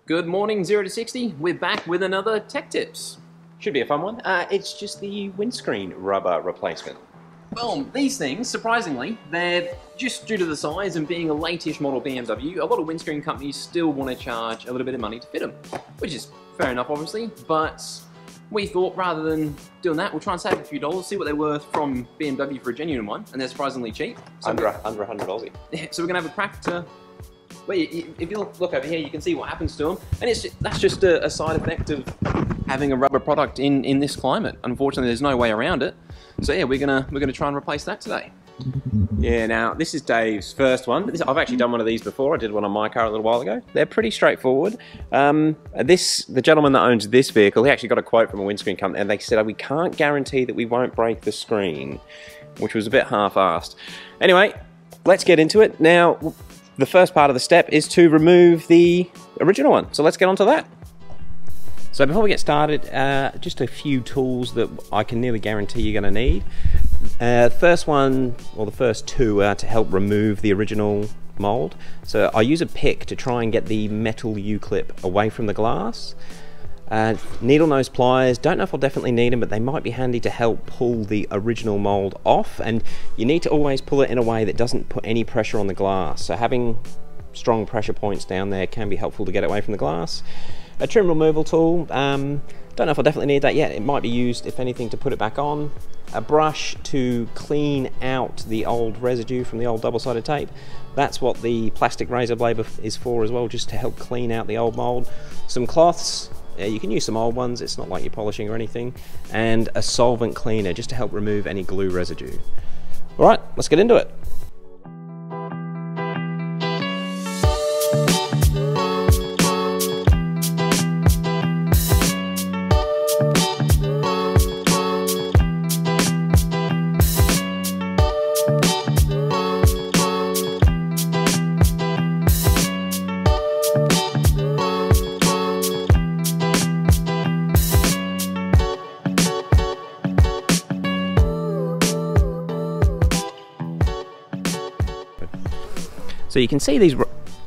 Good morning, 0 to 60. We're back with another Tech Tips. Should be a fun one. It's just the windscreen rubber replacement. Well, these things, surprisingly, they're just due to the size and being a late-ish model BMW, a lot of windscreen companies still want to charge a little bit of money to fit them, which is fair enough, obviously, but we thought rather than doing that, we'll try and save a few dollars, see what they're worth from BMW for a genuine one, and they're surprisingly cheap. So under 100 Aussie. Yeah, so we're going to have a crack to... Well, if you look over here, you can see what happens to them, and that's just a side effect of having a rubber product in this climate. Unfortunately, there's no way around it. So yeah, we're gonna try and replace that today. Yeah, now this is Dave's first one. I've actually done one of these before. I did one on my car a little while ago. They're pretty straightforward. The gentleman that owns this vehicle, he actually got a quote from a windscreen company, and they said, we can't guarantee that we won't break the screen, which was a bit half-assed. Anyway, let's get into it. Now, the first part of the step is to remove the original one. So let's get on to that. So before we get started, just a few tools that I can nearly guarantee you're going to need. First one, or the first two, are to help remove the original mold. So I use a pick to try and get the metal U-clip away from the glass. Needle nose pliers, don't know if I'll definitely need them, but they might be handy to help pull the original mold off, and you need to always pull it in a way that doesn't put any pressure on the glass. So having strong pressure points down there can be helpful to get it away from the glass. A trim removal tool, don't know if I'll definitely need that yet. It might be used, if anything, to put it back on. A brush to clean out the old residue from the old double-sided tape. That's what the plastic razor blade is for as well, just to help clean out the old mold. Some cloths. You can use some old ones, it's not like you're polishing or anything, and a solvent cleaner just to help remove any glue residue. Alright, let's get into it. So you can see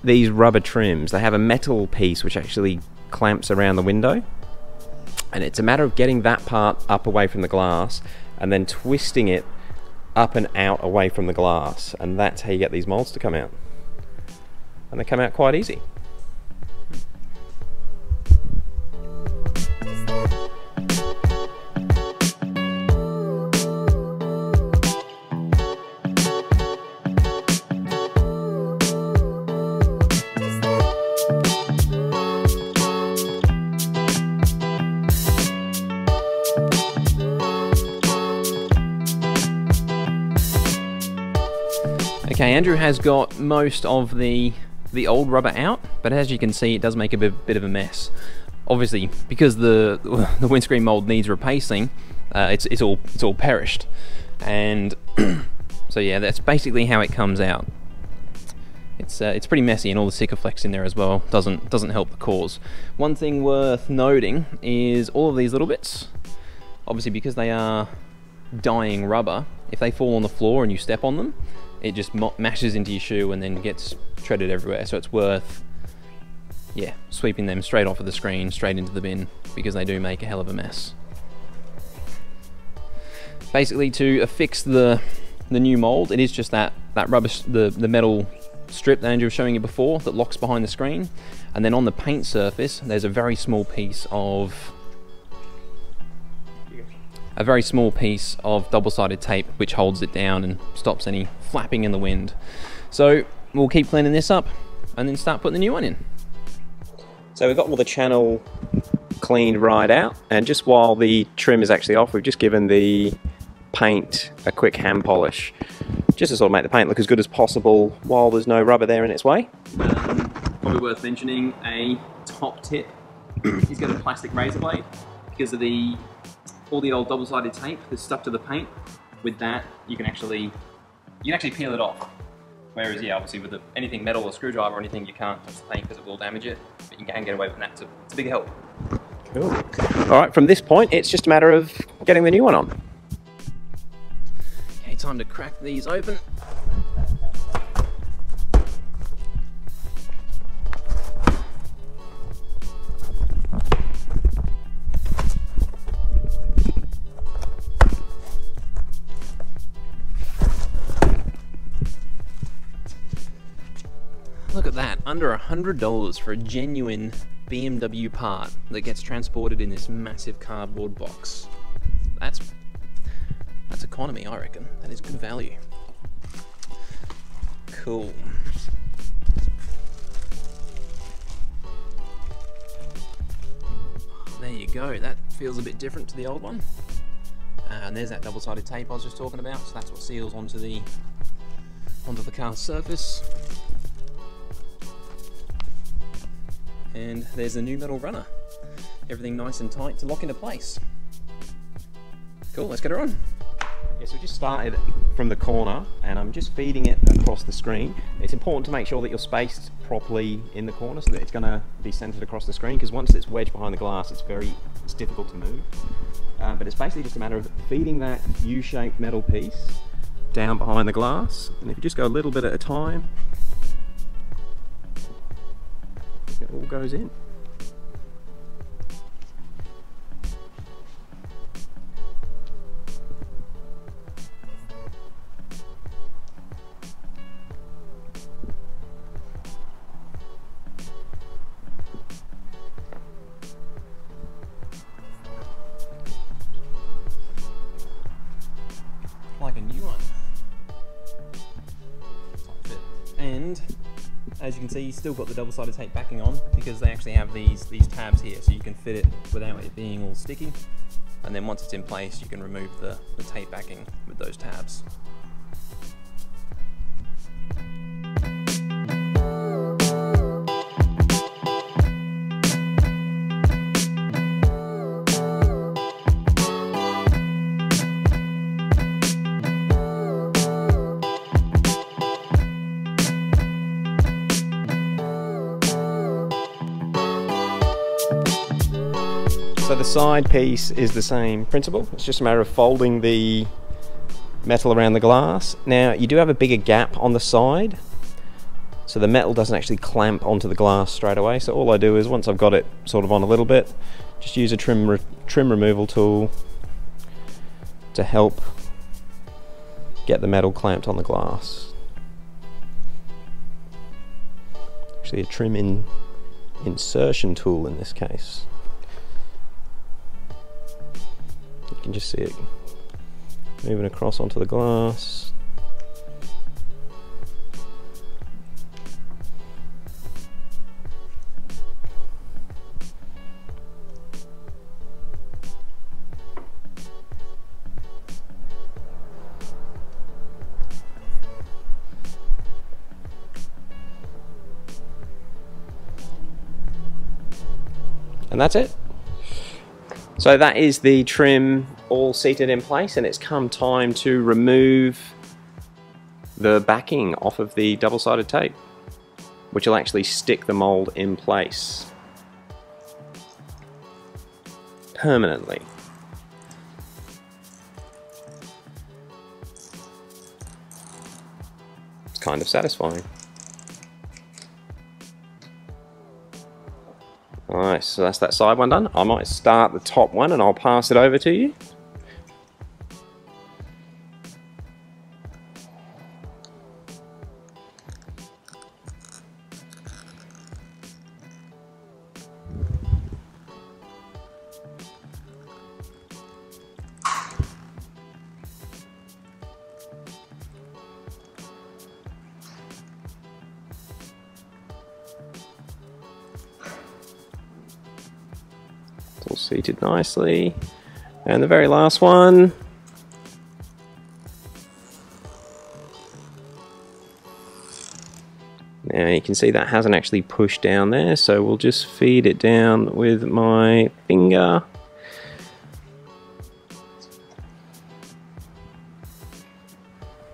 these rubber trims, they have a metal piece which actually clamps around the window, and it's a matter of getting that part up away from the glass and then twisting it up and out away from the glass, and that's how you get these molds to come out, and they come out quite easy. Okay, Andrew has got most of the old rubber out, but as you can see, it does make a bit of a mess. Obviously, because the windscreen mold needs replacing, it's all perished, and so yeah, that's basically how it comes out. It's pretty messy, and all the Sikaflex in there as well doesn't help the cause. One thing worth noting is all of these little bits, obviously because they are dying rubber, if they fall on the floor and you step on them, it just mashes into your shoe and then gets shredded everywhere. So it's worth, yeah, sweeping them straight off of the screen, straight into the bin, because they do make a hell of a mess. Basically, to affix the new mold, it is just that rubber, the metal strip that Andrew was showing you before that locks behind the screen, and then on the paint surface, there's a very small piece of double-sided tape which holds it down and stops any flapping in the wind. So we'll keep cleaning this up and then start putting the new one in. So we've got all the channel cleaned right out, and just while the trim is actually off, we've just given the paint a quick hand polish, just to sort of make the paint look as good as possible while there's no rubber there in its way. Probably worth mentioning, a top tip is get a plastic razor blade, because of all the old double-sided tape that's stuck to the paint. With that, you can actually peel it off. Whereas, yeah, obviously with anything metal or screwdriver or anything, you can't touch the paint because it will damage it. But you can get away with that. It's a big help. Cool. All right, from this point, it's just a matter of getting the new one on. Okay, time to crack these open. under $100 for a genuine BMW part that gets transported in this massive cardboard box. That's economy, I reckon. That is good value. Cool. There you go, that feels a bit different to the old one. And there's that double-sided tape I was just talking about, so that's what seals onto the car's surface. And there's the new metal runner. Everything nice and tight to lock into place. Cool, let's get her on. Yeah, so we just started from the corner and I'm just feeding it across the screen. It's important to make sure that you're spaced properly in the corner so that it's going to be centered across the screen, because once it's wedged behind the glass it's difficult to move. But it's basically just a matter of feeding that U-shaped metal piece down behind the glass, and if you just go a little bit at a time, it all goes in. Like a new one. And as you can see, you've still got the double-sided tape backing on, because they actually have these tabs here, so you can fit it without it being all sticky. And then once it's in place, you can remove the tape backing with those tabs. So the side piece is the same principle. It's just a matter of folding the metal around the glass. Now you do have a bigger gap on the side, so the metal doesn't actually clamp onto the glass straight away. So all I do is, once I've got it sort of on a little bit, just use a trim removal tool to help get the metal clamped on the glass. Actually a trim insertion tool in this case. You can just see it moving across onto the glass. And that's it. So that is the trim all seated in place, and it's come time to remove the backing off of the double-sided tape, which will actually stick the mold in place permanently. It's kind of satisfying. Alright, so that's that side one done. I might start the top one and I'll pass it over to you. All seated nicely, and the very last one. Now you can see that hasn't actually pushed down there, so we'll just feed it down with my finger.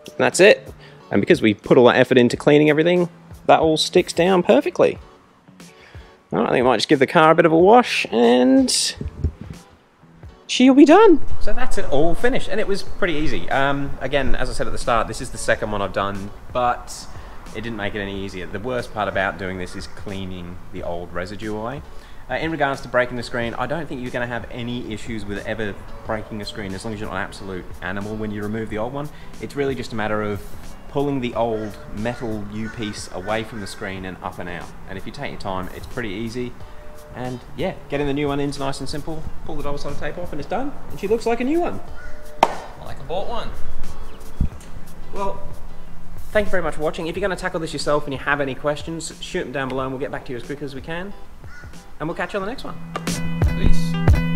And that's it. And because we put all that effort into cleaning everything, that all sticks down perfectly. I think I might just give the car a bit of a wash and she'll be done. So that's it all finished, and it was pretty easy. Again, as I said at the start, this is the second one I've done, but it didn't make it any easier. The worst part about doing this is cleaning the old residue away. In regards to breaking the screen, I don't think you're going to have any issues with ever breaking a screen as long as you're not an absolute animal when you remove the old one. It's really just a matter of pulling the old metal U piece away from the screen and up and out. And if you take your time, it's pretty easy. And yeah, getting the new one in's nice and simple. Pull the double sided tape off and it's done. And she looks like a new one. Like I bought one. Well, thank you very much for watching. If you're going to tackle this yourself and you have any questions, shoot them down below and we'll get back to you as quick as we can. And we'll catch you on the next one. Peace.